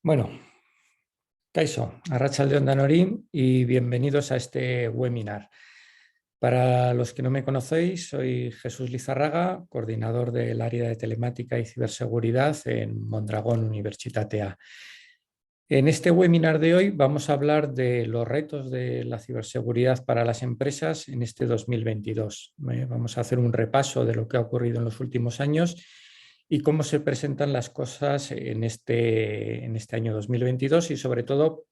Bueno, Kaixo, Arratsaldeon Danori y bienvenidos a este webinar. Para los que no me conocéis, soy Jesús Lizarraga, coordinador del área de telemática y ciberseguridad en Mondragón Universitatea. En este webinar de hoy vamos a hablar de los retos de la ciberseguridad para las empresas en este 2022. Vamos a hacer un repaso de lo que ha ocurrido en los últimos años y cómo se presentan las cosas en este año 2022 y sobre todo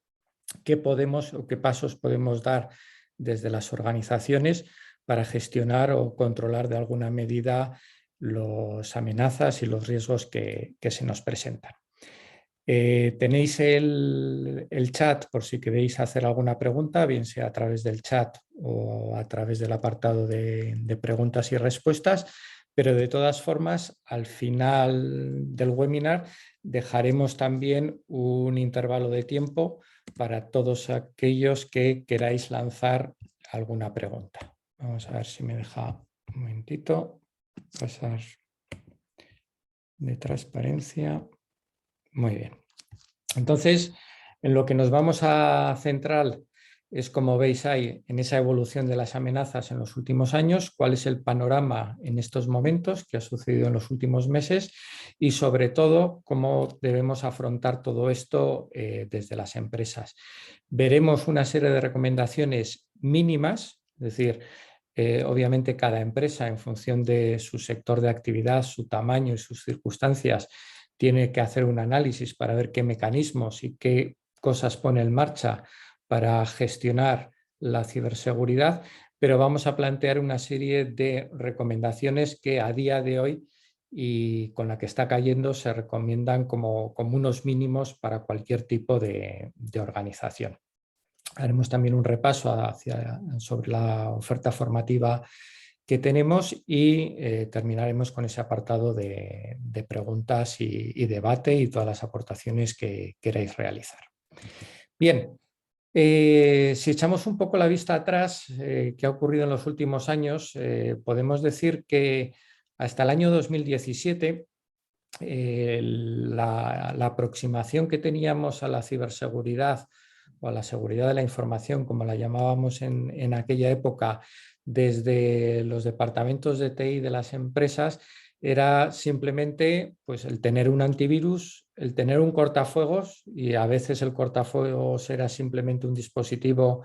qué podemos o qué pasos podemos dar desde las organizaciones para gestionar o controlar de alguna medida las amenazas y los riesgos que se nos presentan. Tenéis el chat por si queréis hacer alguna pregunta, bien sea a través del chat o a través del apartado de preguntas y respuestas, pero de todas formas, al final del webinar dejaremos también un intervalo de tiempo para todos aquellos que queráis lanzar alguna pregunta. Vamos a ver si me deja un momentito pasar de transparencia. Muy bien. Entonces, en lo que nos vamos a centrar es, como veis ahí, en esa evolución de las amenazas en los últimos años, cuál es el panorama en estos momentos, qué ha sucedido en los últimos meses y, sobre todo, cómo debemos afrontar todo esto desde las empresas. Veremos una serie de recomendaciones mínimas, es decir, obviamente cada empresa, en función de su sector de actividad, su tamaño y sus circunstancias, tiene que hacer un análisis para ver qué mecanismos y qué cosas pone en marcha para gestionar la ciberseguridad, pero vamos a plantear una serie de recomendaciones que a día de hoy y con la que está cayendo se recomiendan como unos mínimos para cualquier tipo de organización. Haremos también un repaso sobre la oferta formativa que tenemos y terminaremos con ese apartado de preguntas y debate y todas las aportaciones que queráis realizar. Bien, si echamos un poco la vista atrás, ¿qué ha ocurrido en los últimos años? Podemos decir que hasta el año 2017 la aproximación que teníamos a la ciberseguridad o a la seguridad de la información, como la llamábamos en aquella época, desde los departamentos de TI de las empresas, era simplemente pues, el tener un antivirus, el tener un cortafuegos, y a veces el cortafuegos era simplemente un dispositivo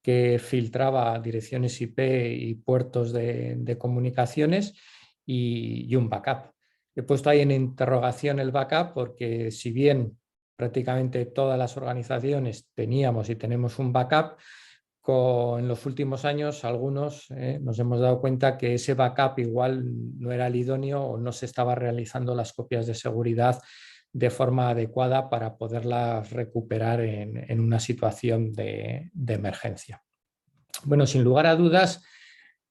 que filtraba direcciones IP y puertos de comunicaciones y un backup. He puesto ahí en interrogación el backup porque, si bien prácticamente todas las organizaciones teníamos y tenemos un backup, en los últimos años algunos nos hemos dado cuenta que ese backup igual no era el idóneo o no se estaba realizando las copias de seguridad de forma adecuada para poderlas recuperar en una situación de emergencia. Bueno, sin lugar a dudas,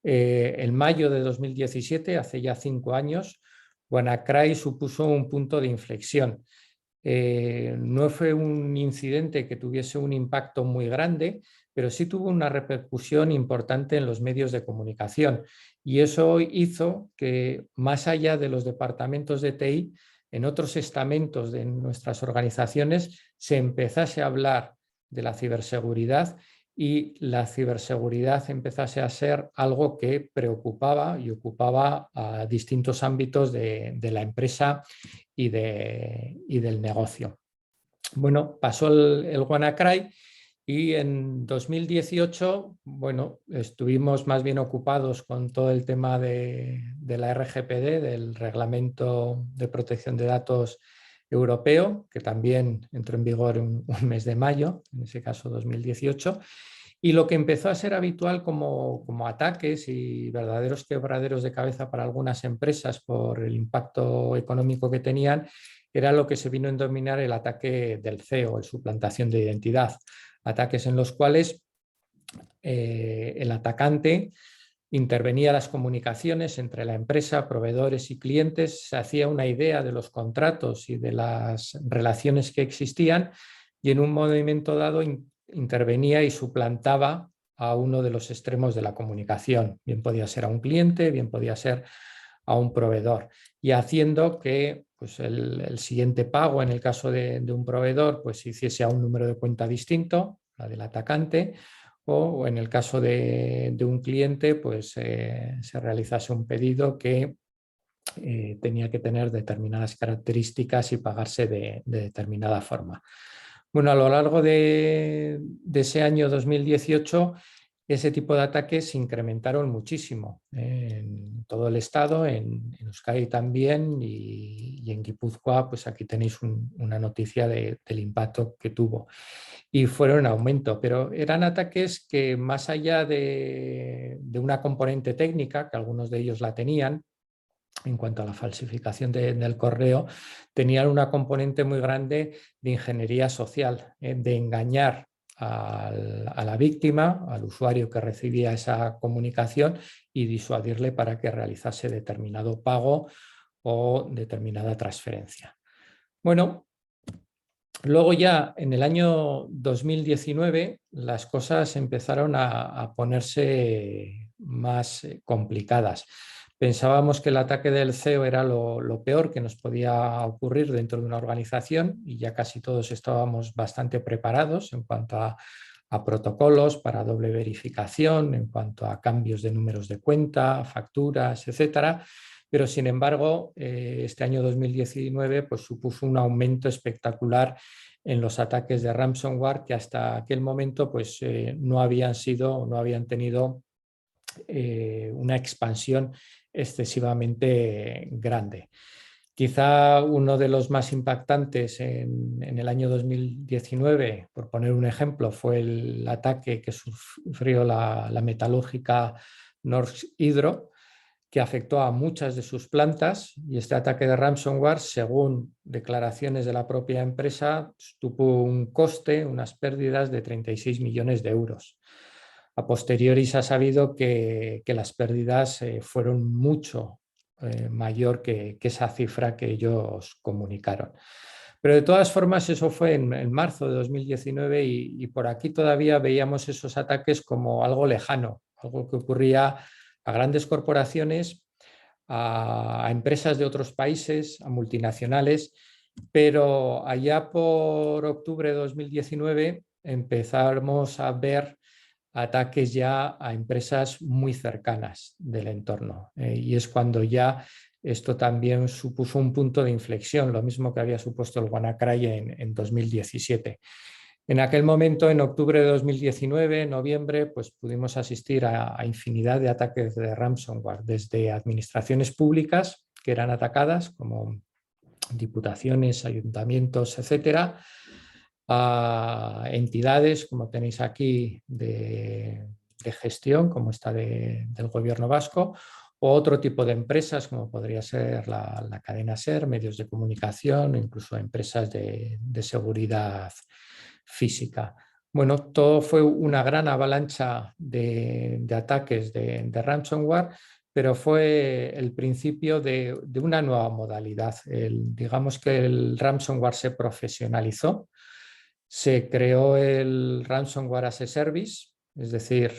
en mayo de 2017, hace ya 5 años, WannaCry supuso un punto de inflexión. No fue un incidente que tuviese un impacto muy grande, pero sí tuvo una repercusión importante en los medios de comunicación. Y eso hizo que, más allá de los departamentos de TI, en otros estamentos de nuestras organizaciones se empezase a hablar de la ciberseguridad y la ciberseguridad empezase a ser algo que preocupaba y ocupaba a distintos ámbitos de la empresa y del negocio. Bueno, pasó el WannaCry y en 2018, bueno, estuvimos más bien ocupados con todo el tema de la RGPD, del Reglamento de Protección de Datos Europeo, que también entró en vigor un mes de mayo, en ese caso 2018, y lo que empezó a ser habitual como ataques y verdaderos quebraderos de cabeza para algunas empresas por el impacto económico que tenían, era lo que se vino a denominar el ataque del CEO, el suplantación de identidad. Ataques en los cuales el atacante intervenía las comunicaciones entre la empresa, proveedores y clientes, se hacía una idea de los contratos y de las relaciones que existían y en un momento dado intervenía y suplantaba a uno de los extremos de la comunicación. Bien podía ser a un cliente, bien podía ser a un proveedor, y haciendo que pues el siguiente pago en el caso de un proveedor pues se hiciese a un número de cuenta distinto, la del atacante, o en el caso de un cliente pues se realizase un pedido que tenía que tener determinadas características y pagarse de determinada forma. Bueno, a lo largo de ese año 2018, ese tipo de ataques se incrementaron muchísimo en todo el estado, en Euskadi también y en Guipúzcoa, pues aquí tenéis una noticia del impacto que tuvo. Y fueron en aumento, pero eran ataques que más allá de una componente técnica, que algunos de ellos la tenían, en cuanto a la falsificación del correo, tenían una componente muy grande de ingeniería social, de engañar a la víctima, al usuario que recibía esa comunicación y disuadirle para que realizase determinado pago o determinada transferencia. Bueno, luego ya en el año 2019 las cosas empezaron a ponerse más complicadas. Pensábamos que el ataque del CEO era lo peor que nos podía ocurrir dentro de una organización y ya casi todos estábamos bastante preparados en cuanto a protocolos para doble verificación, en cuanto a cambios de números de cuenta, facturas, etcétera. Pero sin embargo, este año 2019 pues, supuso un aumento espectacular en los ataques de ransomware que hasta aquel momento pues, no habían tenido una expansión excesivamente grande. Quizá uno de los más impactantes en el año 2019, por poner un ejemplo, fue el ataque que sufrió la metalúrgica Norsk Hydro, que afectó a muchas de sus plantas, y este ataque de ransomware, según declaraciones de la propia empresa, tuvo un coste, unas pérdidas de 36 millones de euros. A posteriori se ha sabido que las pérdidas fueron mucho mayor que esa cifra que ellos comunicaron. Pero de todas formas eso fue en marzo de 2019 y por aquí todavía veíamos esos ataques como algo lejano, algo que ocurría a grandes corporaciones, a empresas de otros países, a multinacionales, pero allá por octubre de 2019 empezamos a ver ataques ya a empresas muy cercanas del entorno. Y es cuando ya esto también supuso un punto de inflexión, lo mismo que había supuesto el WannaCry en 2017. En aquel momento, en octubre de 2019, noviembre, pues pudimos asistir a infinidad de ataques de ransomware, desde administraciones públicas que eran atacadas, como diputaciones, ayuntamientos, etcétera, a entidades, como tenéis aquí, de gestión, como esta del gobierno vasco, o otro tipo de empresas, como podría ser la cadena SER, medios de comunicación, incluso empresas de seguridad física. Bueno, todo fue una gran avalancha de ataques de ransomware, pero fue el principio de una nueva modalidad. Digamos que el ransomware se profesionalizó, se creó el Ransomware as a Service, es decir,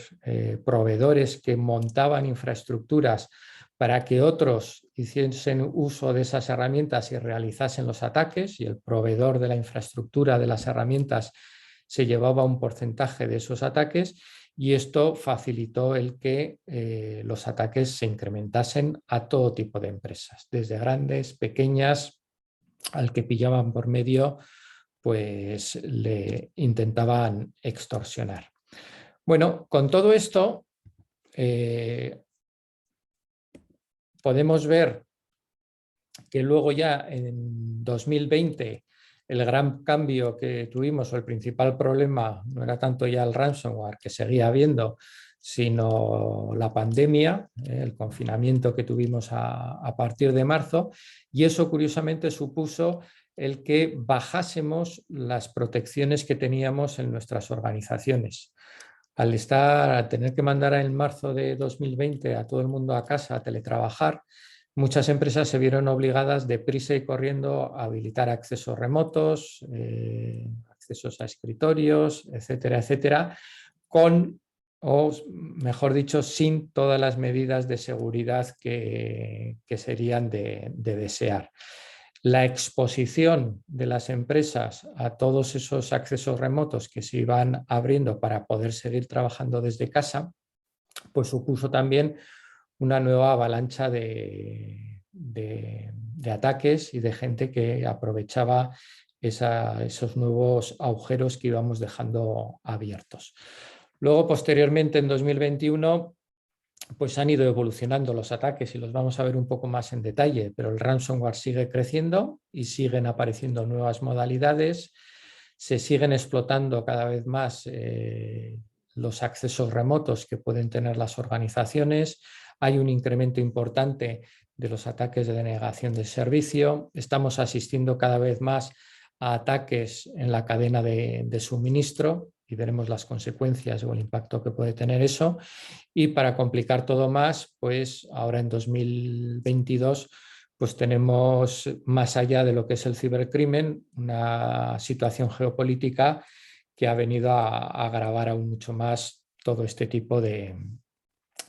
proveedores que montaban infraestructuras para que otros hiciesen uso de esas herramientas y realizasen los ataques, y el proveedor de la infraestructura de las herramientas se llevaba un porcentaje de esos ataques, y esto facilitó el que los ataques se incrementasen a todo tipo de empresas, desde grandes, pequeñas, al que pillaban por medio pues le intentaban extorsionar. Bueno, con todo esto podemos ver que luego ya en 2020 el gran cambio que tuvimos, o el principal problema, no era tanto ya el ransomware, que seguía habiendo, sino la pandemia, el confinamiento que tuvimos a partir de marzo, y eso curiosamente supuso el que bajásemos las protecciones que teníamos en nuestras organizaciones. Al tener que mandar en marzo de 2020 a todo el mundo a casa a teletrabajar, muchas empresas se vieron obligadas deprisa y corriendo a habilitar accesos remotos, accesos a escritorios, etcétera, etcétera, con, o mejor dicho, sin todas las medidas de seguridad que serían de desear. La exposición de las empresas a todos esos accesos remotos que se iban abriendo para poder seguir trabajando desde casa, pues supuso también una nueva avalancha de ataques y de gente que aprovechaba esos nuevos agujeros que íbamos dejando abiertos. Luego, posteriormente, en 2021, pues han ido evolucionando los ataques y los vamos a ver un poco más en detalle, pero el ransomware sigue creciendo y siguen apareciendo nuevas modalidades, se siguen explotando cada vez más los accesos remotos que pueden tener las organizaciones, hay un incremento importante de los ataques de denegación de servicio, estamos asistiendo cada vez más a ataques en la cadena de suministro y veremos las consecuencias o el impacto que puede tener eso. Y para complicar todo más, pues ahora en 2022 pues tenemos, más allá de lo que es el cibercrimen, una situación geopolítica que ha venido a agravar aún mucho más todo este tipo de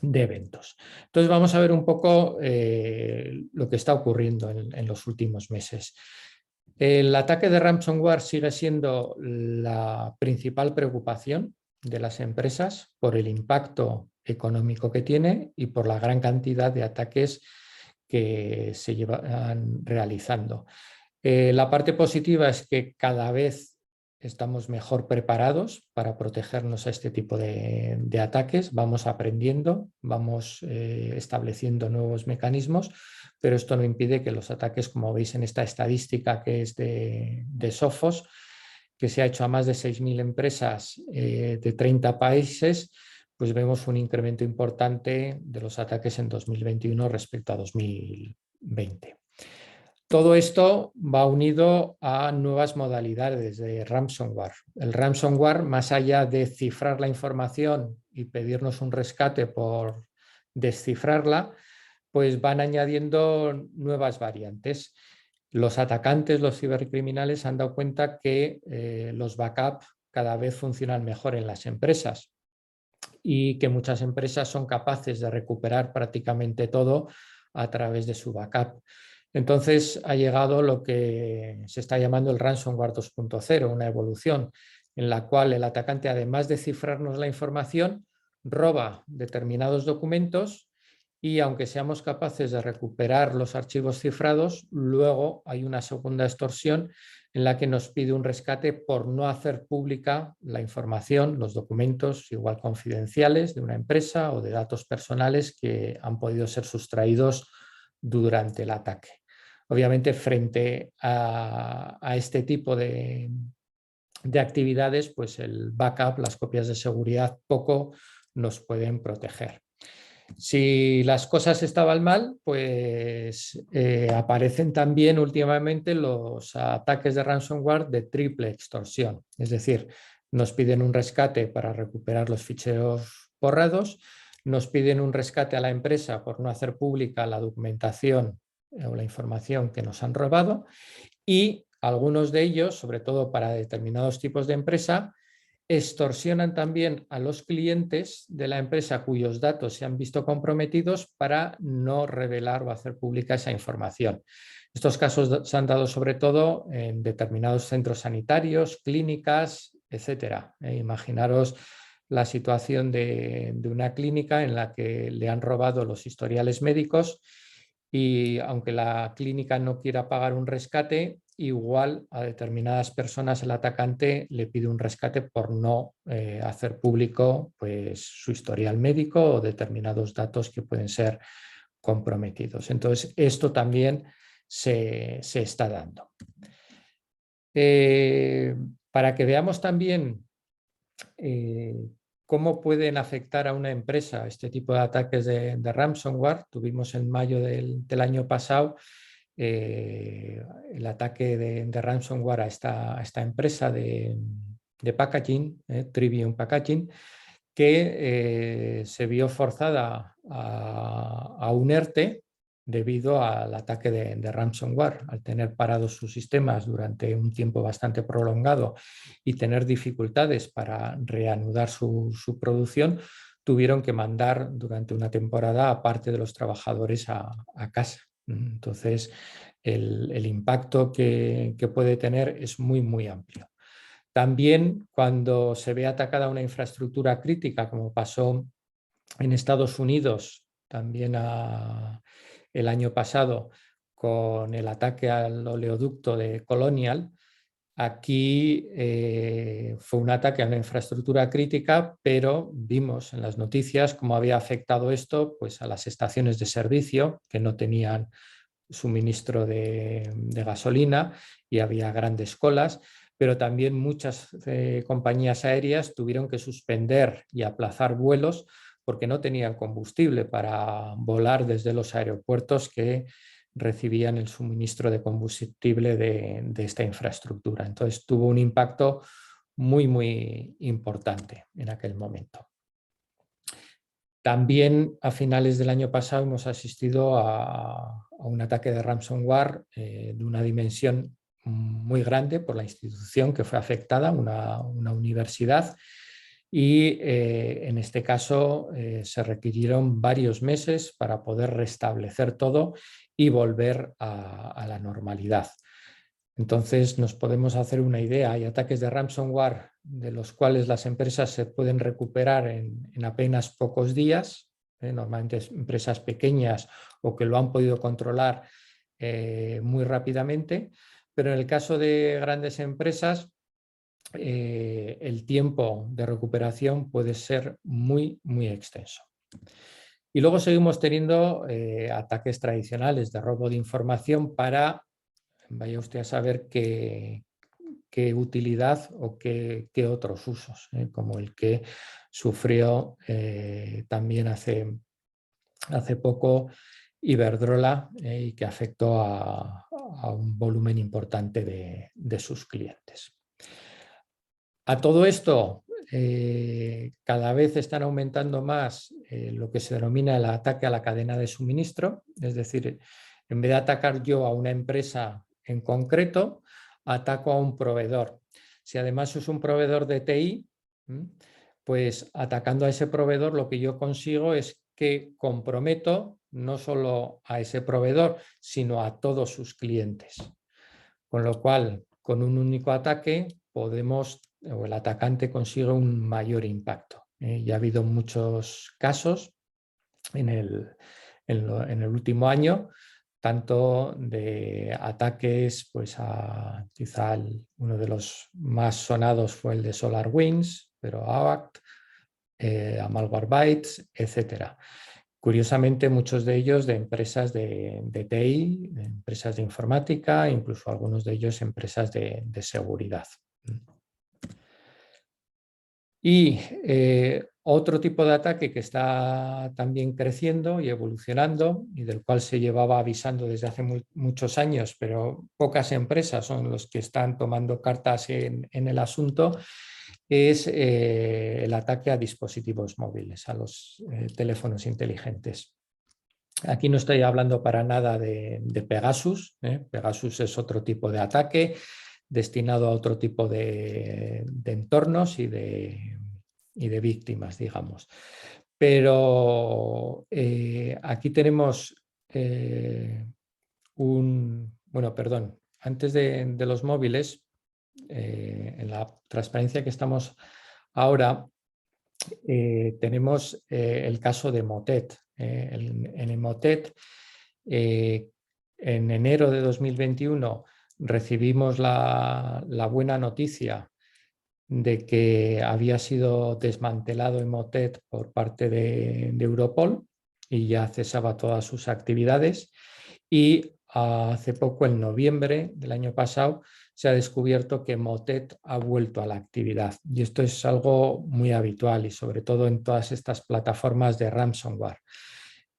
eventos. Entonces vamos a ver un poco lo que está ocurriendo en los últimos meses. El ataque de ransomware sigue siendo la principal preocupación de las empresas por el impacto económico que tiene y por la gran cantidad de ataques que se llevan realizando. La parte positiva es que cada vez estamos mejor preparados para protegernos a este tipo de ataques, vamos aprendiendo, vamos estableciendo nuevos mecanismos, pero esto no impide que los ataques, como veis en esta estadística que es de Sophos, que se ha hecho a más de 6.000 empresas de 30 países, pues vemos un incremento importante de los ataques en 2021 respecto a 2020. Todo esto va unido a nuevas modalidades de ransomware. El ransomware, más allá de cifrar la información y pedirnos un rescate por descifrarla, pues van añadiendo nuevas variantes. Los atacantes, los cibercriminales, han dado cuenta que los backups cada vez funcionan mejor en las empresas y que muchas empresas son capaces de recuperar prácticamente todo a través de su backup. Entonces ha llegado lo que se está llamando el ransomware 2.0, una evolución en la cual el atacante, además de cifrarnos la información, roba determinados documentos y aunque seamos capaces de recuperar los archivos cifrados, luego hay una segunda extorsión en la que nos pide un rescate por no hacer pública la información, los documentos igual confidenciales de una empresa o de datos personales que han podido ser sustraídos durante el ataque. Obviamente, frente a este tipo de actividades, pues el backup, las copias de seguridad, poco nos pueden proteger. Si las cosas estaban mal, pues aparecen también últimamente los ataques de ransomware de triple extorsión. Es decir, nos piden un rescate para recuperar los ficheros borrados, nos piden un rescate a la empresa por no hacer pública la documentación o la información que nos han robado y algunos de ellos, sobre todo para determinados tipos de empresa, extorsionan también a los clientes de la empresa cuyos datos se han visto comprometidos para no revelar o hacer pública esa información. Estos casos se han dado sobre todo en determinados centros sanitarios, clínicas, etcétera. Imaginaros la situación de una clínica en la que le han robado los historiales médicos y aunque la clínica no quiera pagar un rescate, igual a determinadas personas el atacante le pide un rescate por no hacer público pues, su historial médico o determinados datos que pueden ser comprometidos. Entonces, esto también se está dando. Para que veamos también cómo pueden afectar a una empresa este tipo de ataques de ransomware, tuvimos en mayo del año pasado el ataque de ransomware a esta empresa de packaging, Trivium Packaging, que se vio forzada a un ERTE debido al ataque de ransomware. Al tener parados sus sistemas durante un tiempo bastante prolongado y tener dificultades para reanudar su producción, tuvieron que mandar durante una temporada a parte de los trabajadores a casa. Entonces, el impacto que puede tener es muy, muy amplio. También cuando se ve atacada una infraestructura crítica, como pasó en Estados Unidos también el año pasado con el ataque al oleoducto de Colonial, aquí fue un ataque a una infraestructura crítica, pero vimos en las noticias cómo había afectado esto pues, a las estaciones de servicio que no tenían suministro de gasolina y había grandes colas, pero también muchas compañías aéreas tuvieron que suspender y aplazar vuelos porque no tenían combustible para volar desde los aeropuertos que recibían el suministro de combustible de esta infraestructura. Entonces tuvo un impacto muy, muy importante en aquel momento. También a finales del año pasado hemos asistido a un ataque de ransomware de una dimensión muy grande por la institución que fue afectada, una universidad, y en este caso se requirieron varios meses para poder restablecer todo y volver a la normalidad. Entonces nos podemos hacer una idea. Hay ataques de ransomware de los cuales las empresas se pueden recuperar en apenas pocos días, normalmente empresas pequeñas o que lo han podido controlar muy rápidamente, pero en el caso de grandes empresas el tiempo de recuperación puede ser muy, muy extenso. Y luego seguimos teniendo ataques tradicionales de robo de información para, vaya usted a saber qué utilidad o qué otros usos, como el que sufrió también hace poco Iberdrola y que afectó a un volumen importante de sus clientes. A todo esto, cada vez están aumentando más lo que se denomina el ataque a la cadena de suministro, es decir, en vez de atacar yo a una empresa en concreto, ataco a un proveedor. Si además es un proveedor de TI, pues atacando a ese proveedor lo que yo consigo es que comprometo no solo a ese proveedor, sino a todos sus clientes. Con lo cual, con un único ataque podemos, o el atacante consigue un mayor impacto. Ya ha habido muchos casos en el último año, tanto de ataques, pues quizá uno de los más sonados fue el de SolarWinds, pero AVACT, a Malwarebytes, etcétera. Curiosamente, muchos de ellos de empresas de TI, de empresas de informática, incluso algunos de ellos empresas de seguridad. Y otro tipo de ataque que está también creciendo y evolucionando y del cual se llevaba avisando desde hace muchos años, pero pocas empresas son los que están tomando cartas en el asunto, es el ataque a dispositivos móviles, a los teléfonos inteligentes. Aquí no estoy hablando para nada de Pegasus. Pegasus es otro tipo de ataque destinado a otro tipo de entornos y de víctimas, digamos. Pero aquí tenemos bueno, perdón, antes de los móviles, en la transparencia que estamos ahora, tenemos el caso de Motet. En Emotet, en enero de 2021 recibimos la buena noticia de que había sido desmantelado Emotet por parte de Europol y ya cesaba todas sus actividades. Y hace poco, en noviembre del año pasado, se ha descubierto que Motet ha vuelto a la actividad. Y esto es algo muy habitual y sobre todo en todas estas plataformas de ransomware.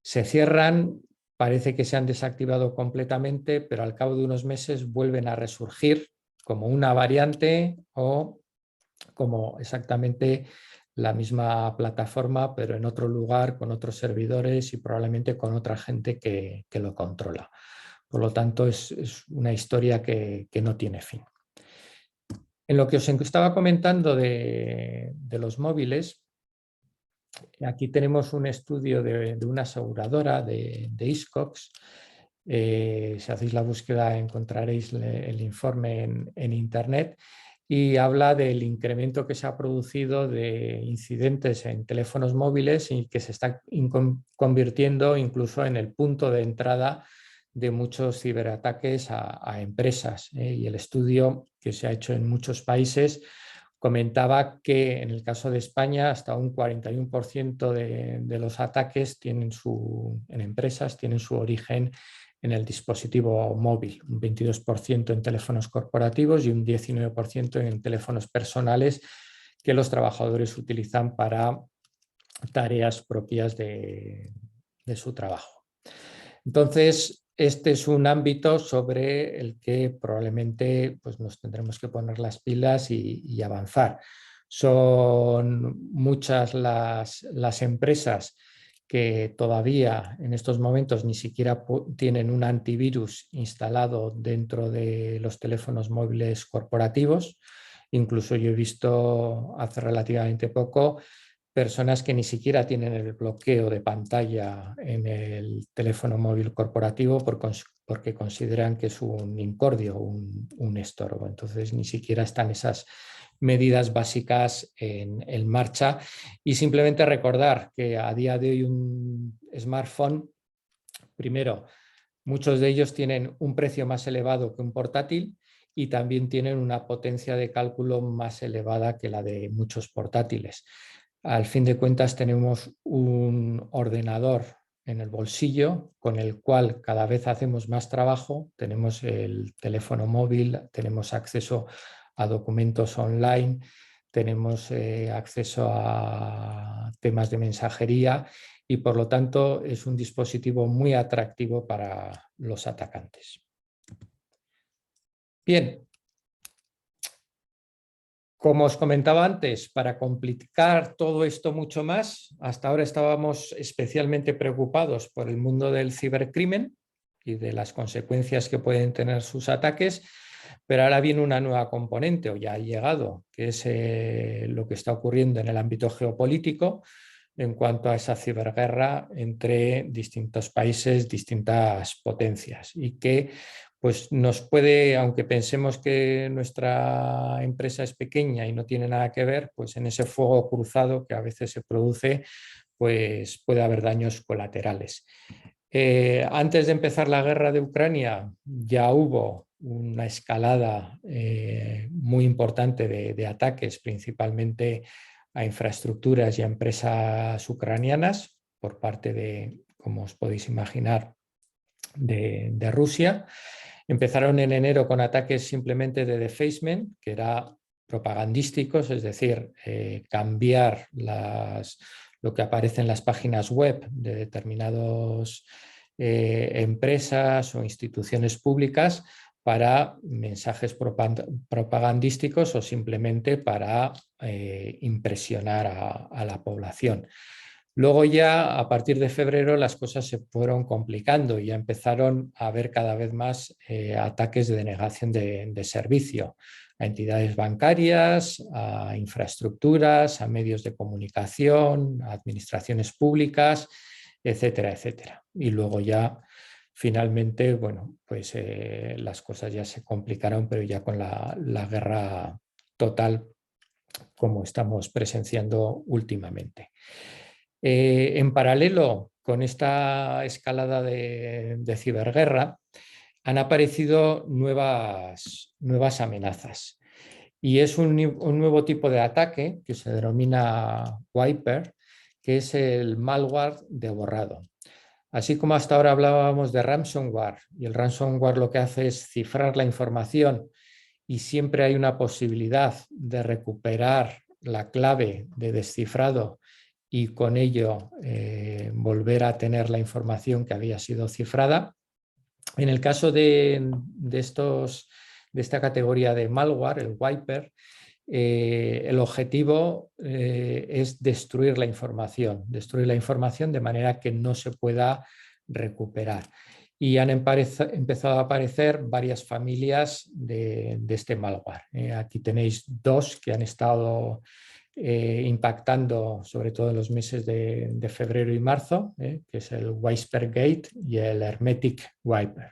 Se cierran, parece que se han desactivado completamente, pero al cabo de unos meses vuelven a resurgir como una variante o como exactamente la misma plataforma, pero en otro lugar, con otros servidores y probablemente con otra gente que lo controla. Por lo tanto, es una historia que no tiene fin. En lo que os estaba comentando de los móviles, aquí tenemos un estudio de una aseguradora de Hiscox Si hacéis la búsqueda encontraréis el informe en Internet y habla del incremento que se ha producido de incidentes en teléfonos móviles y que se está convirtiendo incluso en el punto de entrada de muchos ciberataques a empresas. Y el estudio que se ha hecho en muchos países comentaba que en el caso de España hasta un 41% de los ataques en empresas tienen su origen en el dispositivo móvil, un 22% en teléfonos corporativos y un 19% en teléfonos personales que los trabajadores utilizan para tareas propias de su trabajo. Entonces, este es un ámbito sobre el que probablemente pues, nos tendremos que poner las pilas y avanzar. Son muchas las empresas que todavía en estos momentos ni siquiera tienen un antivirus instalado dentro de los teléfonos móviles corporativos. Incluso yo he visto hace relativamente poco personas que ni siquiera tienen el bloqueo de pantalla en el teléfono móvil corporativo porque consideran que es un incordio, un estorbo. Entonces ni siquiera están esas medidas básicas en marcha. Y simplemente recordar que a día de hoy un smartphone, primero, muchos de ellos tienen un precio más elevado que un portátil y también tienen una potencia de cálculo más elevada que la de muchos portátiles. Al fin de cuentas tenemos un ordenador en el bolsillo con el cual cada vez hacemos más trabajo, tenemos el teléfono móvil, tenemos acceso a documentos online, tenemos acceso a temas de mensajería y por lo tanto es un dispositivo muy atractivo para los atacantes. Bien. Como os comentaba antes, para complicar todo esto mucho más, hasta ahora estábamos especialmente preocupados por el mundo del cibercrimen y de las consecuencias que pueden tener sus ataques, pero ahora viene una nueva componente, o ya ha llegado, que es lo que está ocurriendo en el ámbito geopolítico en cuanto a esa ciberguerra entre distintos países, distintas potencias, y que pues nos puede, aunque pensemos que nuestra empresa es pequeña y no tiene nada que ver, pues en ese fuego cruzado que a veces se produce, pues puede haber daños colaterales. Antes de empezar la guerra de Ucrania ya hubo una escalada muy importante de ataques, principalmente a infraestructuras y a empresas ucranianas por parte de, como os podéis imaginar, de Rusia. Empezaron en enero con ataques simplemente de defacement, que era propagandísticos, es decir, cambiar lo que aparece en las páginas web de determinadas empresas o instituciones públicas para mensajes propagandísticos o simplemente para impresionar a la población. Luego ya a partir de febrero las cosas se fueron complicando y ya empezaron a haber cada vez más ataques de denegación de servicio a entidades bancarias, a infraestructuras, a medios de comunicación, a administraciones públicas, etcétera, etcétera. Y luego ya finalmente, bueno, pues las cosas ya se complicaron, pero ya con la guerra total como estamos presenciando últimamente. En paralelo con esta escalada de ciberguerra, han aparecido nuevas amenazas. Y es un nuevo tipo de ataque que se denomina wiper, que es el malware de borrado. Así como hasta ahora hablábamos de ransomware, y el ransomware lo que hace es cifrar la información y siempre hay una posibilidad de recuperar la clave de descifrado y con ello volver a tener la información que había sido cifrada. En el caso de esta categoría de malware, el wiper, el objetivo es destruir la información de manera que no se pueda recuperar. Y han empezado a aparecer varias familias de este malware. Aquí tenéis dos que han estado impactando sobre todo en los meses de febrero y marzo, que es el Whispergate y el Hermetic Wiper.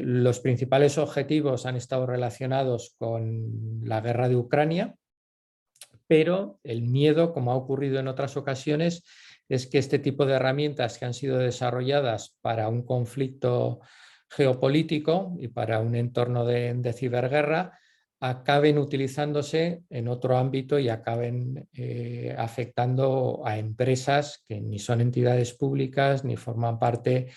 Los principales objetivos han estado relacionados con la guerra de Ucrania, pero el miedo, como ha ocurrido en otras ocasiones, es que este tipo de herramientas que han sido desarrolladas para un conflicto geopolítico y para un entorno de ciberguerra acaben utilizándose en otro ámbito y acaben afectando a empresas que ni son entidades públicas ni forman parte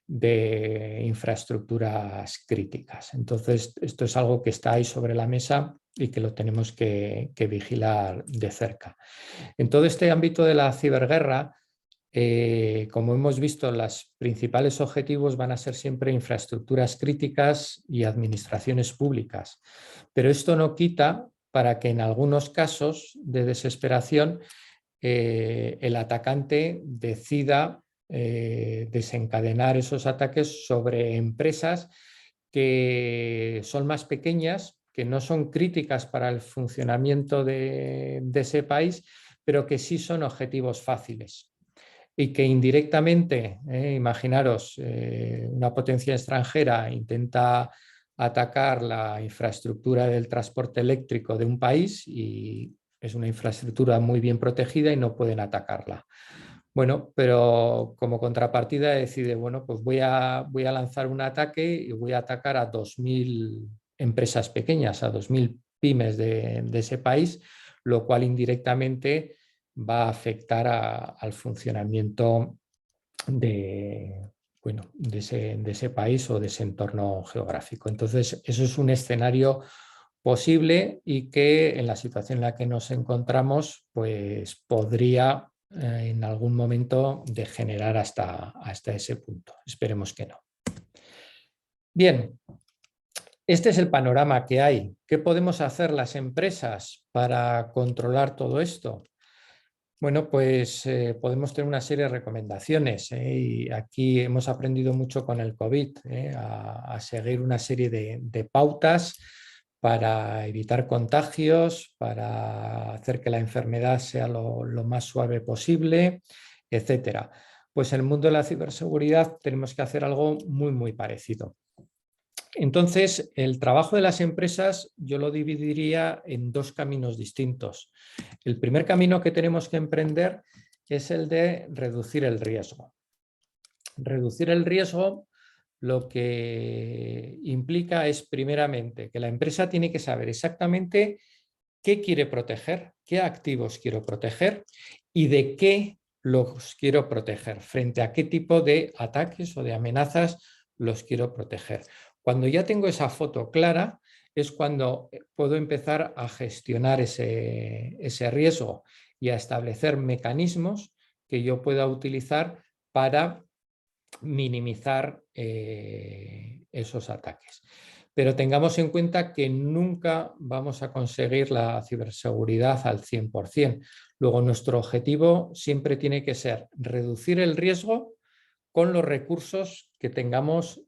de infraestructuras críticas. Entonces, esto es algo que está ahí sobre la mesa y que lo tenemos que vigilar de cerca. En todo este ámbito de la ciberguerra, como hemos visto, los principales objetivos van a ser siempre infraestructuras críticas y administraciones públicas. Pero esto no quita para que en algunos casos de desesperación el atacante decida desencadenar esos ataques sobre empresas que son más pequeñas, que no son críticas para el funcionamiento de ese país, pero que sí son objetivos fáciles y que indirectamente, imaginaros, una potencia extranjera intenta atacar la infraestructura del transporte eléctrico de un país y es una infraestructura muy bien protegida y no pueden atacarla. Bueno, pero como contrapartida decide, bueno, pues voy a lanzar un ataque y voy a atacar a 2.000 empresas pequeñas, a 2.000 pymes de ese país, lo cual indirectamente va a afectar al funcionamiento de, bueno, de ese país o de ese entorno geográfico. Entonces, eso es un escenario posible y que en la situación en la que nos encontramos, pues podría en algún momento degenerar hasta ese punto. Esperemos que no. Bien, este es el panorama que hay. ¿Qué podemos hacer las empresas para controlar todo esto? Bueno, pues podemos tener una serie de recomendaciones y aquí hemos aprendido mucho con el COVID a seguir una serie de pautas para evitar contagios, para hacer que la enfermedad sea lo más suave posible, etcétera. Pues en el mundo de la ciberseguridad tenemos que hacer algo muy parecido. Entonces, el trabajo de las empresas yo lo dividiría en dos caminos distintos. El primer camino que tenemos que emprender es el de reducir el riesgo. Reducir el riesgo lo que implica es, primeramente, que la empresa tiene que saber exactamente qué quiere proteger, qué activos quiero proteger y de qué los quiero proteger, frente a qué tipo de ataques o de amenazas los quiero proteger. Cuando ya tengo esa foto clara, es cuando puedo empezar a gestionar ese riesgo y a establecer mecanismos que yo pueda utilizar para minimizar esos ataques. Pero tengamos en cuenta que nunca vamos a conseguir la ciberseguridad al 100%. Luego, nuestro objetivo siempre tiene que ser reducir el riesgo con los recursos que tengamos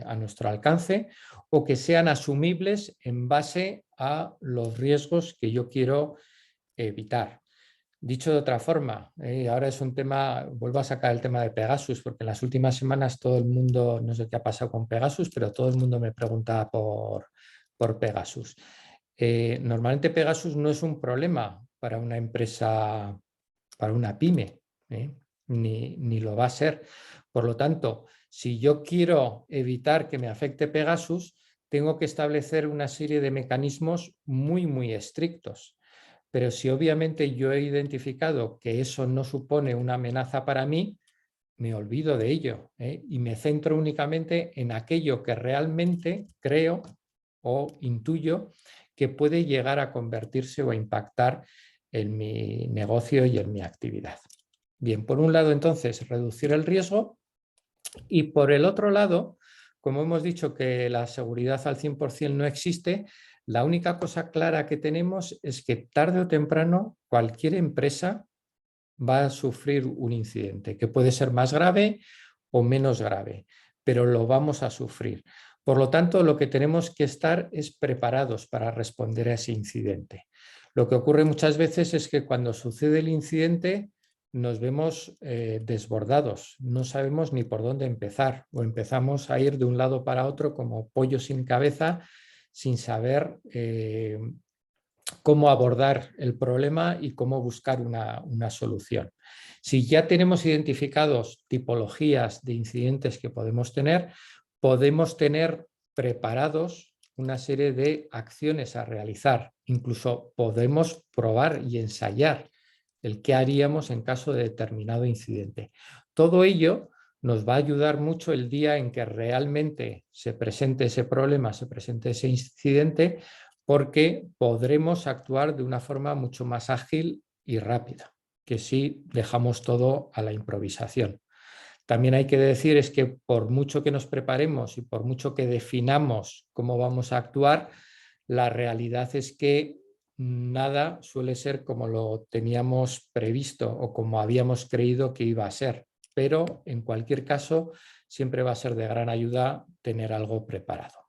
a nuestro alcance o que sean asumibles en base a los riesgos que yo quiero evitar. Dicho de otra forma, ahora es un tema, vuelvo a sacar el tema de Pegasus, porque en las últimas semanas todo el mundo, no sé qué ha pasado con Pegasus, pero todo el mundo me pregunta por Pegasus. Normalmente Pegasus no es un problema para una empresa, para una pyme, ni lo va a ser. Por lo tanto, si yo quiero evitar que me afecte Pegasus, tengo que establecer una serie de mecanismos muy estrictos. Pero si obviamente yo he identificado que eso no supone una amenaza para mí, me olvido de ello y me centro únicamente en aquello que realmente creo o intuyo que puede llegar a convertirse o a impactar en mi negocio y en mi actividad. Bien, por un lado entonces reducir el riesgo y por el otro lado, como hemos dicho que la seguridad al 100% no existe, la única cosa clara que tenemos es que tarde o temprano cualquier empresa va a sufrir un incidente, que puede ser más grave o menos grave, pero lo vamos a sufrir. Por lo tanto, lo que tenemos que estar es preparados para responder a ese incidente. Lo que ocurre muchas veces es que cuando sucede el incidente nos vemos desbordados, no sabemos ni por dónde empezar o empezamos a ir de un lado para otro como pollo sin cabeza sin saber cómo abordar el problema y cómo buscar una solución. Si ya tenemos identificados tipologías de incidentes que podemos tener preparados una serie de acciones a realizar. Incluso podemos probar y ensayar el qué haríamos en caso de determinado incidente. Todo ello nos va a ayudar mucho el día en que realmente se presente ese problema, se presente ese incidente, porque podremos actuar de una forma mucho más ágil y rápida que si dejamos todo a la improvisación. También hay que decir es que por mucho que nos preparemos y por mucho que definamos cómo vamos a actuar, la realidad es que nada suele ser como lo teníamos previsto o como habíamos creído que iba a ser, pero en cualquier caso siempre va a ser de gran ayuda tener algo preparado.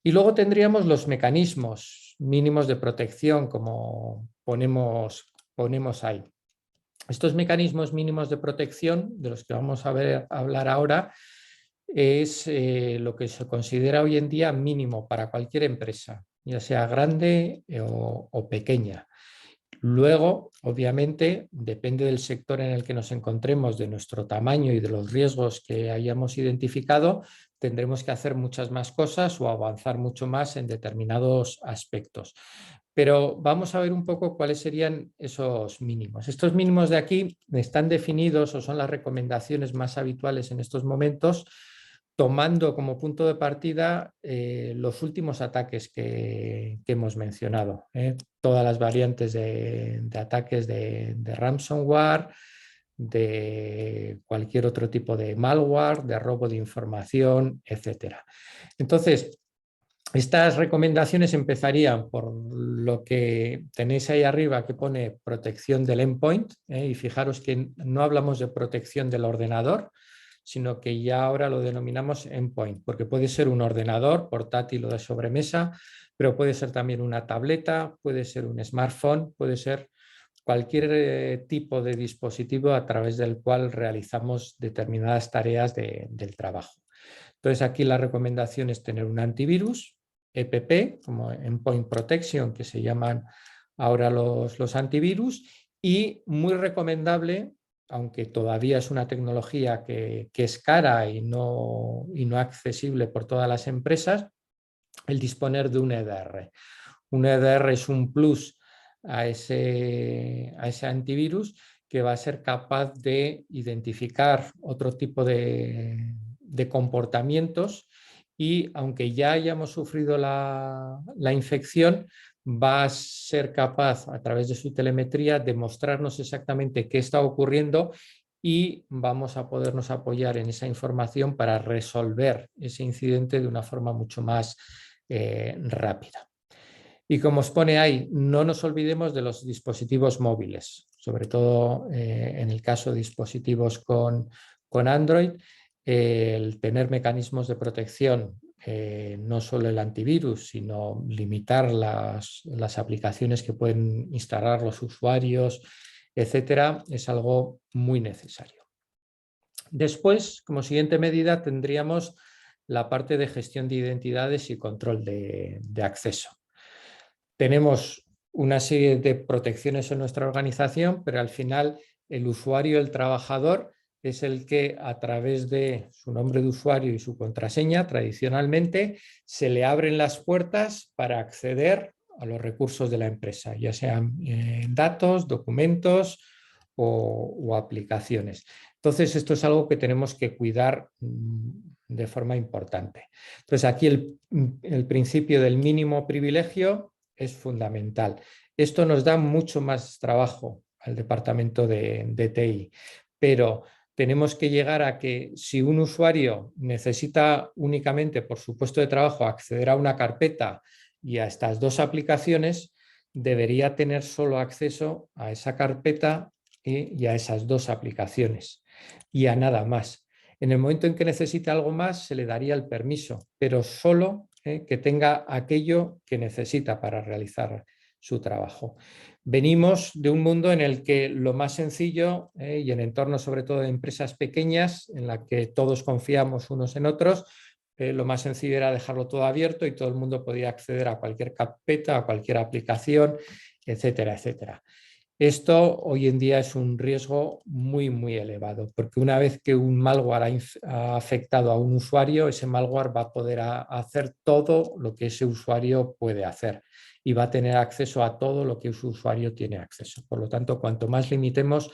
Y luego tendríamos los mecanismos mínimos de protección, como ponemos ahí. Estos mecanismos mínimos de protección, de los que vamos a hablar ahora, es lo que se considera hoy en día mínimo para cualquier empresa, ya sea grande o pequeña. Luego, obviamente, depende del sector en el que nos encontremos, de nuestro tamaño y de los riesgos que hayamos identificado, tendremos que hacer muchas más cosas o avanzar mucho más en determinados aspectos. Pero vamos a ver un poco cuáles serían esos mínimos. Estos mínimos de aquí están definidos o son las recomendaciones más habituales en estos momentos, tomando como punto de partida los últimos ataques que hemos mencionado. Todas las variantes de ataques de ransomware, de cualquier otro tipo de malware, de robo de información, etc. Entonces, estas recomendaciones empezarían por lo que tenéis ahí arriba que pone protección del endpoint, y fijaros que no hablamos de protección del ordenador, sino que ya ahora lo denominamos endpoint, porque puede ser un ordenador portátil o de sobremesa, pero puede ser también una tableta, puede ser un smartphone, puede ser cualquier tipo de dispositivo a través del cual realizamos determinadas tareas del trabajo. Entonces aquí la recomendación es tener un antivirus, EPP, como Endpoint Protection, que se llaman ahora los antivirus, y muy recomendable, aunque todavía es una tecnología que es cara y no accesible por todas las empresas, el disponer de un EDR. Un EDR es un plus a ese antivirus que va a ser capaz de identificar otro tipo de comportamientos y aunque ya hayamos sufrido la infección, va a ser capaz a través de su telemetría de mostrarnos exactamente qué está ocurriendo y vamos a podernos apoyar en esa información para resolver ese incidente de una forma mucho más rápida. Y como os pone ahí, no nos olvidemos de los dispositivos móviles, sobre todo en el caso de dispositivos con Android, el tener mecanismos de protección, no solo el antivirus, sino limitar las aplicaciones que pueden instalar los usuarios, etcétera, es algo muy necesario. Después, como siguiente medida, tendríamos la parte de gestión de identidades y control de acceso. Tenemos una serie de protecciones en nuestra organización, pero al final el usuario, el trabajador, es el que a través de su nombre de usuario y su contraseña, tradicionalmente, se le abren las puertas para acceder a los recursos de la empresa, ya sean datos, documentos o aplicaciones. Entonces, esto es algo que tenemos que cuidar de forma importante. Entonces, aquí el principio del mínimo privilegio es fundamental. Esto nos da mucho más trabajo al departamento de TI, pero tenemos que llegar a que si un usuario necesita únicamente por su puesto de trabajo acceder a una carpeta y a estas dos aplicaciones, debería tener solo acceso a esa carpeta y a esas dos aplicaciones y a nada más. En el momento en que necesite algo más, se le daría el permiso, pero solo que tenga aquello que necesita para realizar su trabajo. Venimos de un mundo en el que lo más sencillo, y en entornos sobre todo de empresas pequeñas, en la que todos confiamos unos en otros, lo más sencillo era dejarlo todo abierto y todo el mundo podía acceder a cualquier carpeta, a cualquier aplicación, etcétera, etcétera. Esto hoy en día es un riesgo muy, muy elevado, porque una vez que un malware ha afectado a un usuario, ese malware va a poder hacer todo lo que ese usuario puede hacer y va a tener acceso a todo lo que ese usuario tiene acceso. Por lo tanto, cuanto más limitemos,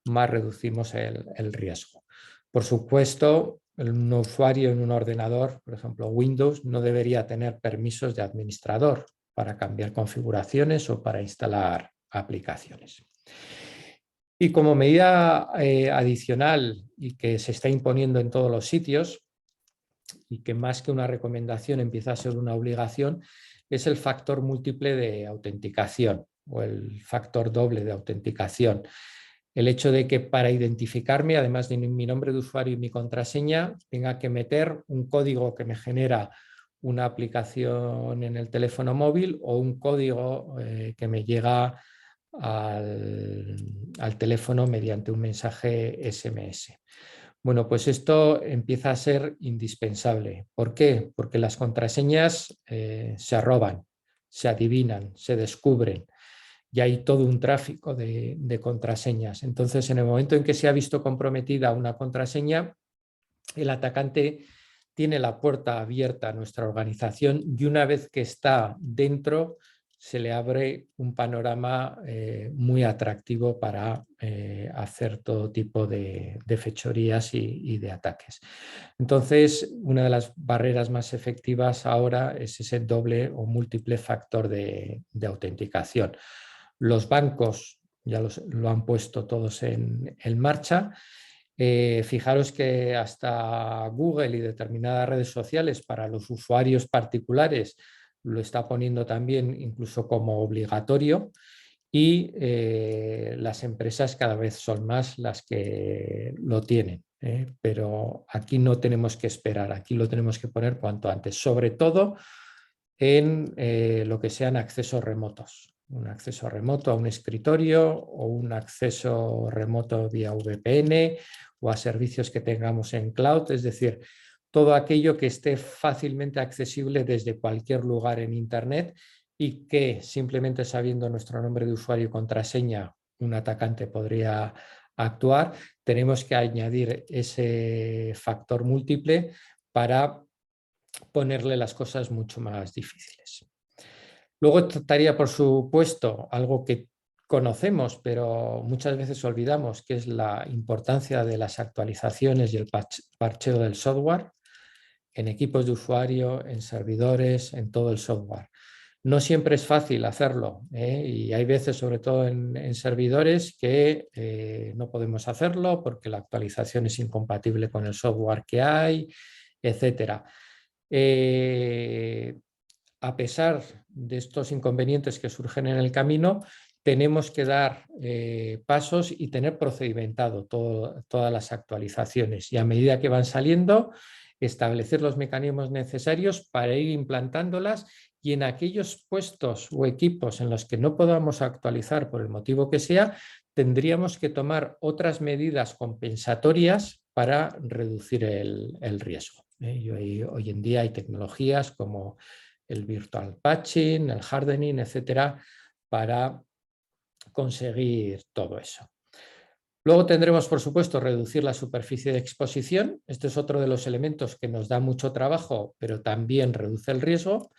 más reducimos el riesgo. Por supuesto, un usuario en un ordenador, por ejemplo Windows, no debería tener permisos de administrador para cambiar configuraciones o para instalar aplicaciones. Y como medida adicional y que se está imponiendo en todos los sitios y que más que una recomendación empieza a ser una obligación, es el factor múltiple de autenticación o el factor doble de autenticación. El hecho de que para identificarme, además de mi nombre de usuario y mi contraseña, tenga que meter un código que me genera una aplicación en el teléfono móvil o un código que me llega al teléfono mediante un mensaje SMS. Bueno, pues esto empieza a ser indispensable. ¿Por qué? Porque las contraseñas se roban, se adivinan, se descubren y hay todo un tráfico de contraseñas. Entonces, en el momento en que se ha visto comprometida una contraseña, el atacante tiene la puerta abierta a nuestra organización y una vez que está dentro se le abre un panorama muy atractivo para hacer todo tipo de fechorías y de ataques. Entonces, una de las barreras más efectivas ahora es ese doble o múltiple factor de autenticación. Los bancos ya lo han puesto todos en marcha. Fijaros que hasta Google y determinadas redes sociales para los usuarios particulares lo está poniendo también incluso como obligatorio y las empresas cada vez son más las que lo tienen. Pero aquí no tenemos que esperar, aquí lo tenemos que poner cuanto antes, sobre todo en lo que sean accesos remotos. Un acceso remoto a un escritorio o un acceso remoto vía VPN o a servicios que tengamos en cloud, es decir, todo aquello que esté fácilmente accesible desde cualquier lugar en Internet y que simplemente sabiendo nuestro nombre de usuario y contraseña un atacante podría actuar, tenemos que añadir ese factor múltiple para ponerle las cosas mucho más difíciles. Luego trataría, por supuesto, algo que conocemos, pero muchas veces olvidamos, que es la importancia de las actualizaciones y el parcheo del software en equipos de usuario, en servidores, en todo el software. No siempre es fácil hacerlo y hay veces, sobre todo en servidores, que no podemos hacerlo porque la actualización es incompatible con el software que hay, etcétera. A pesar de estos inconvenientes que surgen en el camino, tenemos que dar pasos y tener procedimentado todas las actualizaciones y a medida que van saliendo, establecer los mecanismos necesarios para ir implantándolas y en aquellos puestos o equipos en los que no podamos actualizar por el motivo que sea, tendríamos que tomar otras medidas compensatorias para reducir el riesgo. Y hoy en día hay tecnologías como el virtual patching, el hardening, etcétera, para conseguir todo eso. Luego tendremos, por supuesto, reducir la superficie de exposición. Este es otro de los elementos que nos da mucho trabajo, pero también reduce el riesgo.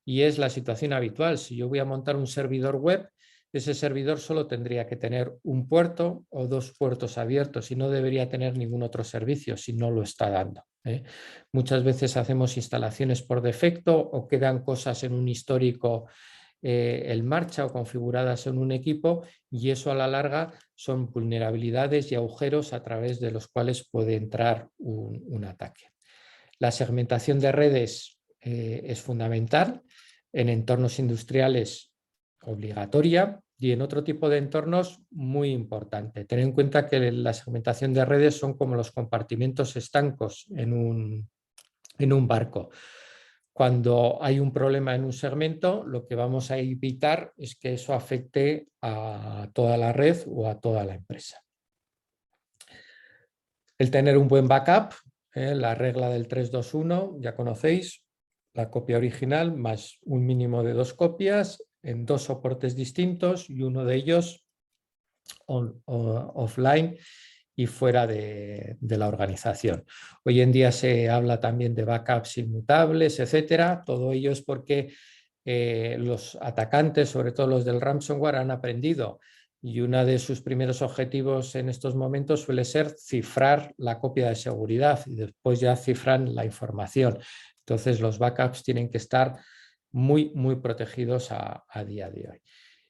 Y es la situación habitual. Si yo voy a montar un servidor web, ese servidor solo tendría que tener un puerto o dos puertos abiertos y no debería tener ningún otro servicio si no lo está dando. Muchas veces hacemos instalaciones por defecto o quedan cosas en un histórico en marcha o configuradas en un equipo y eso a la larga son vulnerabilidades y agujeros a través de los cuales puede entrar un ataque. La segmentación de redes es fundamental, en entornos industriales obligatoria y en otro tipo de entornos muy importante. Ten en cuenta que la segmentación de redes son como los compartimentos estancos en un barco. cuando hay un problema en un segmento, lo que vamos a evitar es que eso afecte a toda la red o a toda la empresa. El tener un buen backup, la regla del 3-2-1, ya conocéis, la copia original más un mínimo de 2 copias en 2 soportes distintos y uno de ellos offline y fuera de la organización. Hoy en día se habla también de backups inmutables, etcétera. Todo ello es porque los atacantes, sobre todo los del ransomware, han aprendido y uno de sus primeros objetivos en estos momentos suele ser cifrar la copia de seguridad y después ya cifran la información. Entonces los backups tienen que estar muy, muy protegidos a día de hoy.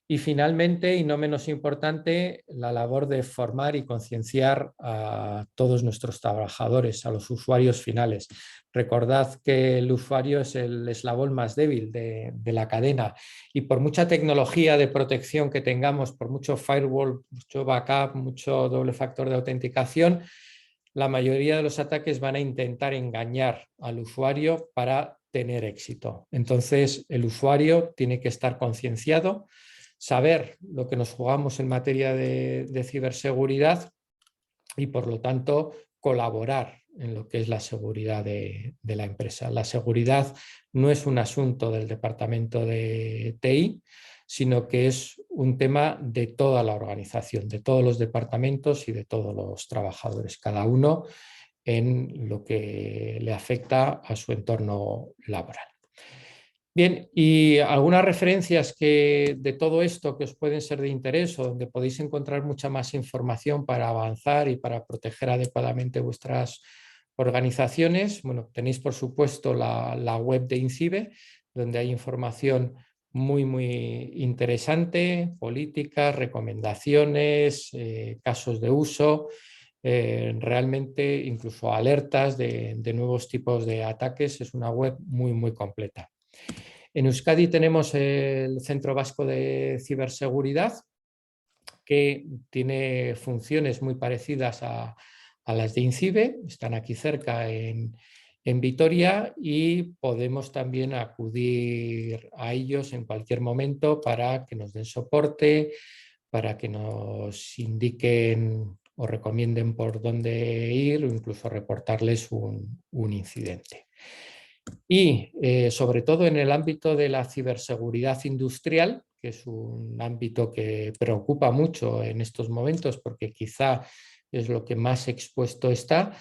Y finalmente, y no menos importante, la labor de formar y concienciar a todos nuestros trabajadores, a los usuarios finales. Recordad que el usuario es el eslabón más débil de la cadena y por mucha tecnología de protección que tengamos, por mucho firewall, mucho backup, mucho doble factor de autenticación, la mayoría de los ataques van a intentar engañar al usuario para tener éxito. Entonces, el usuario tiene que estar concienciado, saber lo que nos jugamos en materia de ciberseguridad y, por lo tanto, colaborar en lo que es la seguridad de la empresa. La seguridad no es un asunto del departamento de TI, sino que es un tema de toda la organización, de todos los departamentos y de todos los trabajadores, cada uno en lo que le afecta a su entorno laboral. Bien, y algunas referencias de todo esto que os pueden ser de interés o donde podéis encontrar mucha más información para avanzar y para proteger adecuadamente vuestras organizaciones. Bueno, tenéis por supuesto la web de INCIBE, donde hay información muy, muy interesante, políticas, recomendaciones, casos de uso, realmente incluso alertas de nuevos tipos de ataques. Es una web muy, muy completa. En Euskadi tenemos el Centro Vasco de Ciberseguridad, que tiene funciones muy parecidas a las de INCIBE, están aquí cerca en Vitoria y podemos también acudir a ellos en cualquier momento para que nos den soporte, para que nos indiquen o recomienden por dónde ir o incluso reportarles un incidente. Y sobre todo en el ámbito de la ciberseguridad industrial, que es un ámbito que preocupa mucho en estos momentos porque quizá es lo que más expuesto está.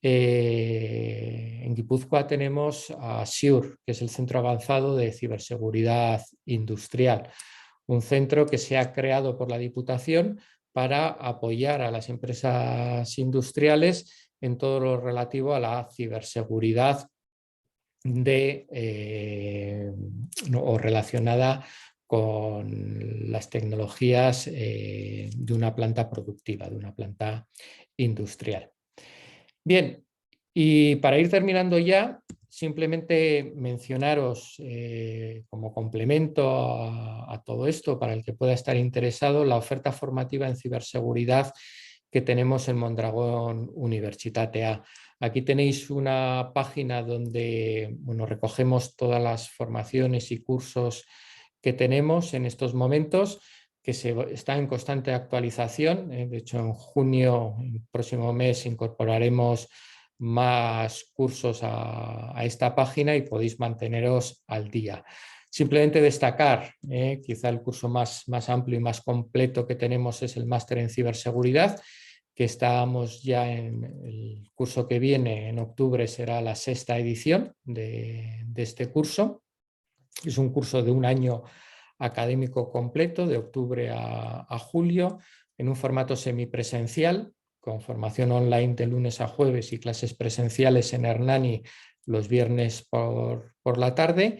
En Guipúzcoa tenemos a SIUR, que es el Centro Avanzado de Ciberseguridad Industrial, un centro que se ha creado por la Diputación para apoyar a las empresas industriales en todo lo relativo a la ciberseguridad o relacionada con las tecnologías de una planta productiva, de una planta industrial. Bien, y para ir terminando ya, simplemente mencionaros como complemento a todo esto, para el que pueda estar interesado, la oferta formativa en ciberseguridad que tenemos en Mondragón Universitatea. Aquí tenéis una página donde recogemos todas las formaciones y cursos que tenemos en estos momentos, que está en constante actualización. De hecho, en junio, el próximo mes, incorporaremos más cursos a esta página y podéis manteneros al día. Simplemente destacar, quizá el curso más amplio y más completo que tenemos es el máster en ciberseguridad, que estamos ya en el curso que viene, en octubre, será la 6ª edición de este curso. Es un curso de un año académico completo, de octubre a julio, en un formato semipresencial, con formación online de lunes a jueves y clases presenciales en Hernani los viernes por la tarde.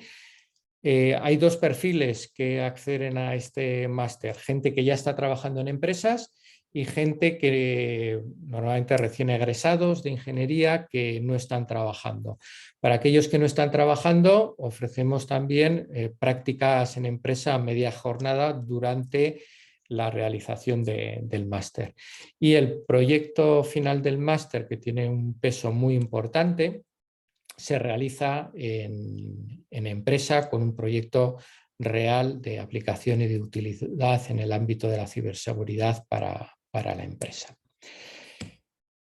Hay 2 perfiles que acceden a este máster: gente que ya está trabajando en empresas y gente que normalmente recién egresados de ingeniería que no están trabajando. Para aquellos que no están trabajando, ofrecemos también prácticas en empresa a media jornada durante la realización del máster. Y el proyecto final del máster, que tiene un peso muy importante, se realiza en empresa con un proyecto real de aplicación y de utilidad en el ámbito de la ciberseguridad para la empresa.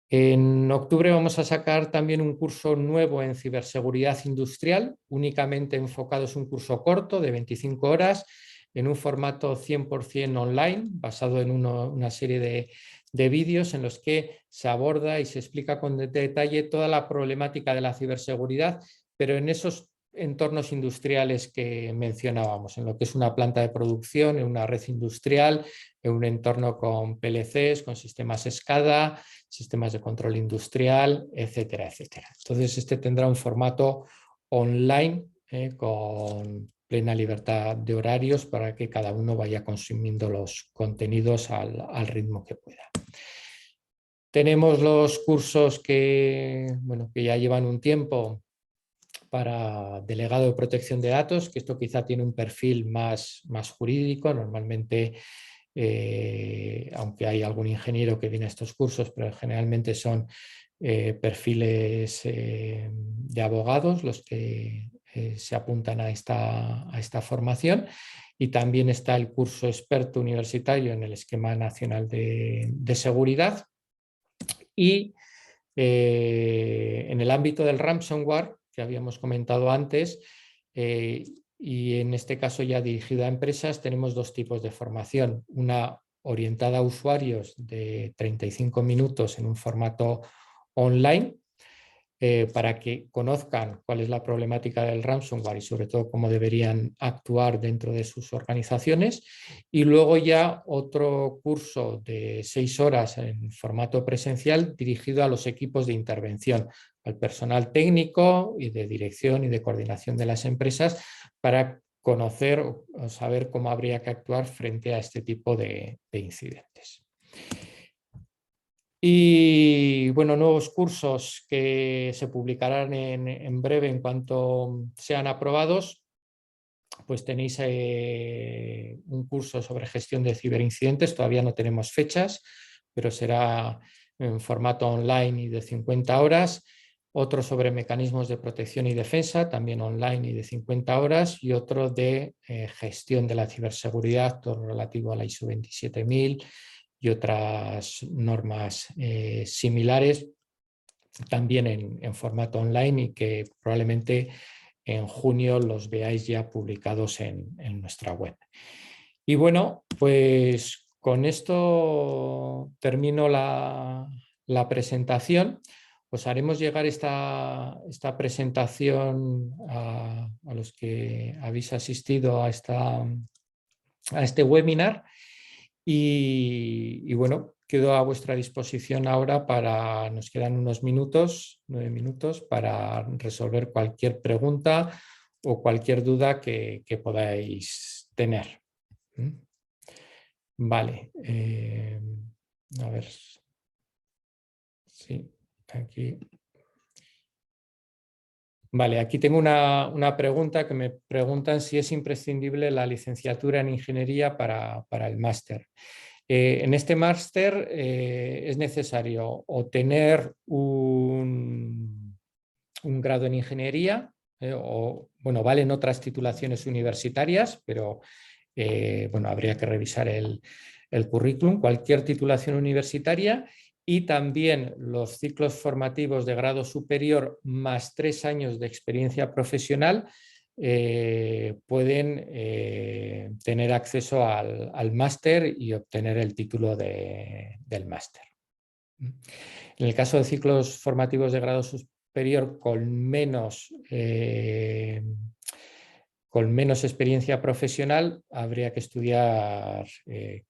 En octubre vamos a sacar también un curso nuevo en ciberseguridad industrial, únicamente enfocado, es un curso corto de 25 horas en un formato 100% online, basado en una serie de vídeos en los que se aborda y se explica con detalle toda la problemática de la ciberseguridad, pero en esos entornos industriales que mencionábamos, en lo que es una planta de producción, en una red industrial, en un entorno con PLCs, con sistemas SCADA, sistemas de control industrial, etcétera, etcétera. Entonces, este tendrá un formato online con plena libertad de horarios para que cada uno vaya consumiendo los contenidos al ritmo que pueda. Tenemos los cursos que ya llevan un tiempo para delegado de protección de datos, que esto quizá tiene un perfil más jurídico. Normalmente, aunque hay algún ingeniero que viene a estos cursos, pero generalmente son perfiles de abogados los que se apuntan a esta formación. Y también está el curso experto universitario en el esquema nacional de seguridad. Y en el ámbito del ransomware, que habíamos comentado antes, y en este caso ya dirigido a empresas, tenemos dos tipos de formación. Una orientada a usuarios de 35 minutos en un formato online, para que conozcan cuál es la problemática del ransomware y sobre todo cómo deberían actuar dentro de sus organizaciones. Y luego ya otro curso de 6 horas en formato presencial dirigido a los equipos de intervención, al personal técnico y de dirección y de coordinación de las empresas, para conocer o saber cómo habría que actuar frente a este tipo de incidentes. Y bueno, nuevos cursos que se publicarán en breve en cuanto sean aprobados. Pues tenéis un curso sobre gestión de ciberincidentes, todavía no tenemos fechas, pero será en formato online y de 50 horas. Otro sobre mecanismos de protección y defensa, también online y de 50 horas. Y otro de gestión de la ciberseguridad, todo relativo a la ISO 27000 y otras normas similares, también en formato online, y que probablemente en junio los veáis ya publicados en nuestra web. Y bueno, pues con esto termino la presentación. Os haremos llegar esta presentación a los que habéis asistido a este webinar. Y bueno, quedo a vuestra disposición ahora nos quedan unos minutos, 9 minutos, para resolver cualquier pregunta o cualquier duda que podáis tener. Vale. A ver. Sí, aquí. Vale, aquí tengo una pregunta que me preguntan si es imprescindible la licenciatura en ingeniería para el máster. En este máster es necesario obtener un grado en ingeniería, o bueno, valen otras titulaciones universitarias, pero bueno, habría que revisar el currículum, cualquier titulación universitaria, y también los ciclos formativos de grado superior más 3 años de experiencia profesional pueden tener acceso al máster y obtener el título del máster. En el caso de ciclos formativos de grado superior con menos experiencia profesional, habría que estudiar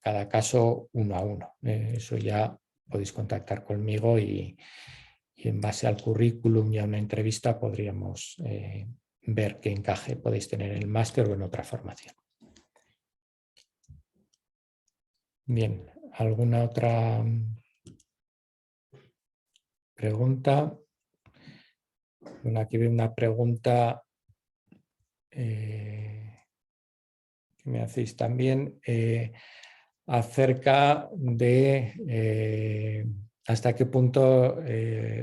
cada caso uno a uno. Eso ya podéis contactar conmigo y en base al currículum y a una entrevista podríamos ver qué encaje podéis tener en el máster o en otra formación. Bien, ¿alguna otra pregunta? Bueno, aquí veo una pregunta que me hacéis también acerca de hasta qué punto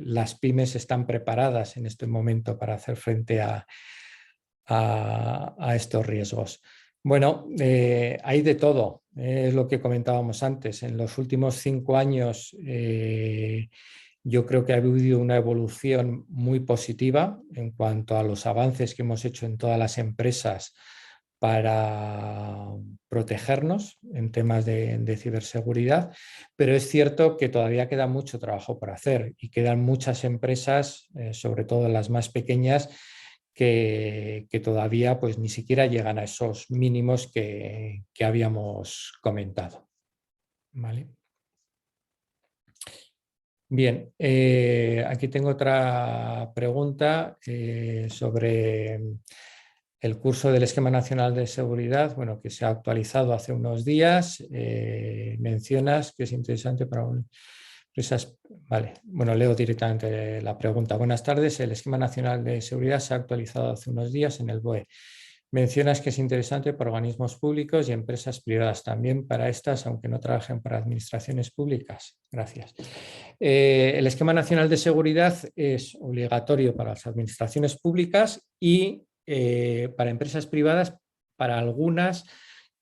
las pymes están preparadas en este momento para hacer frente a estos riesgos. Bueno, hay de todo, es lo que comentábamos antes. En los últimos 5 años yo creo que ha habido una evolución muy positiva en cuanto a los avances que hemos hecho en todas las empresas para protegernos en temas de ciberseguridad, pero es cierto que todavía queda mucho trabajo por hacer y quedan muchas empresas, sobre todo las más pequeñas, que todavía pues, ni siquiera llegan a esos mínimos que habíamos comentado. ¿Vale? Bien, aquí tengo otra pregunta sobre el curso del Esquema Nacional de Seguridad, bueno, que se ha actualizado hace unos días. Mencionas que es interesante para empresas. Vale, bueno, leo directamente la pregunta. Buenas tardes, el Esquema Nacional de Seguridad se ha actualizado hace unos días en el BOE. Mencionas que es interesante para organismos públicos y empresas privadas también para estas, aunque no trabajen para administraciones públicas. Gracias. El Esquema Nacional de Seguridad es obligatorio para las administraciones públicas y para empresas privadas, para algunas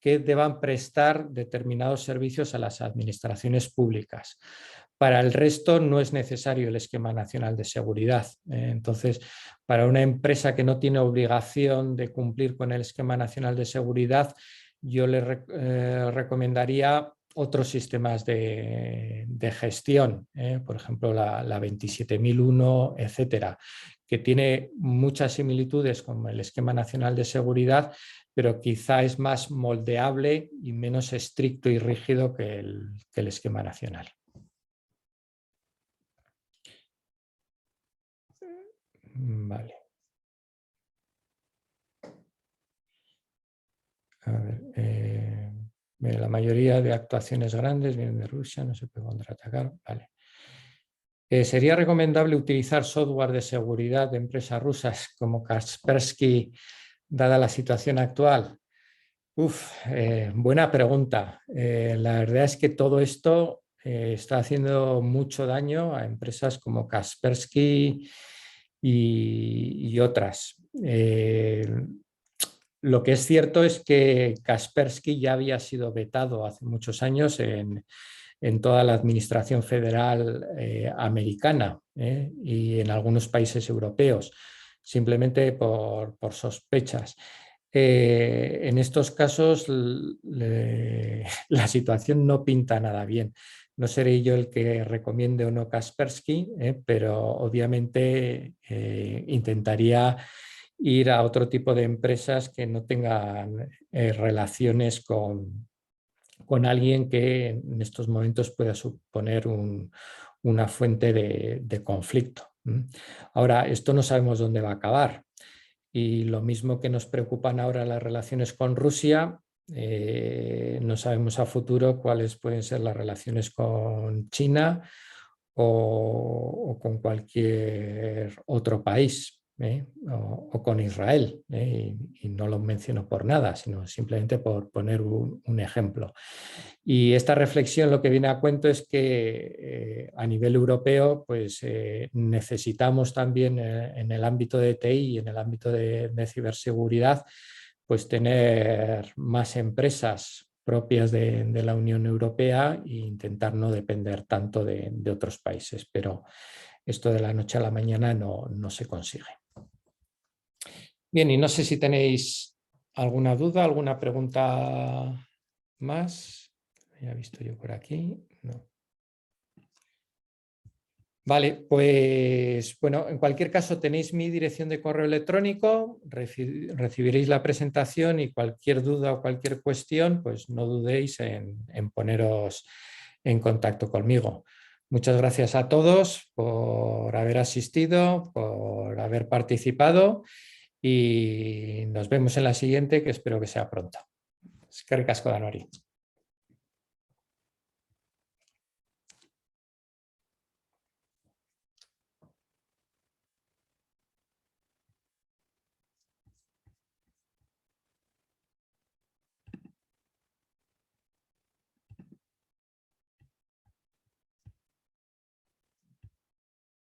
que deban prestar determinados servicios a las administraciones públicas. Para el resto no es necesario el Esquema Nacional de Seguridad. Entonces, para una empresa que no tiene obligación de cumplir con el Esquema Nacional de Seguridad, yo le recomendaría otros sistemas de gestión, por ejemplo, la 27001, etcétera, que tiene muchas similitudes con el Esquema Nacional de Seguridad, pero quizá es más moldeable y menos estricto y rígido que el Esquema Nacional. Vale. A ver, la mayoría de actuaciones grandes vienen de Rusia, no se puede contraatacar. Vale. ¿Sería recomendable utilizar software de seguridad de empresas rusas como Kaspersky, dada la situación actual? Buena pregunta. La verdad es que todo esto está haciendo mucho daño a empresas como Kaspersky y otras. Lo que es cierto es que Kaspersky ya había sido vetado hace muchos años en toda la administración federal americana y en algunos países europeos, simplemente por sospechas. En estos casos la situación no pinta nada bien. No seré yo el que recomiende o no Kaspersky, pero obviamente intentaría ir a otro tipo de empresas que no tengan relaciones con alguien que en estos momentos pueda suponer una fuente de conflicto. Ahora, esto no sabemos dónde va a acabar. Y lo mismo que nos preocupan ahora las relaciones con Rusia, no sabemos a futuro cuáles pueden ser las relaciones con China o con cualquier otro país. O con Israel, y no lo menciono por nada, sino simplemente por poner un ejemplo. Y esta reflexión lo que viene a cuento es que a nivel europeo pues, necesitamos también en el ámbito de TI y en el ámbito de ciberseguridad pues tener más empresas propias de la Unión Europea e intentar no depender tanto de otros países, pero esto de la noche a la mañana no se consigue. Bien, y no sé si tenéis alguna duda, alguna pregunta más. Ya he visto yo por aquí. No. Vale, pues bueno, en cualquier caso tenéis mi dirección de correo electrónico, recibiréis la presentación y cualquier duda o cualquier cuestión, pues no dudéis en poneros en contacto conmigo. Muchas gracias a todos por haber asistido, por haber participado y nos vemos en la siguiente, que espero que sea pronto. Eskerrik asko, Danori.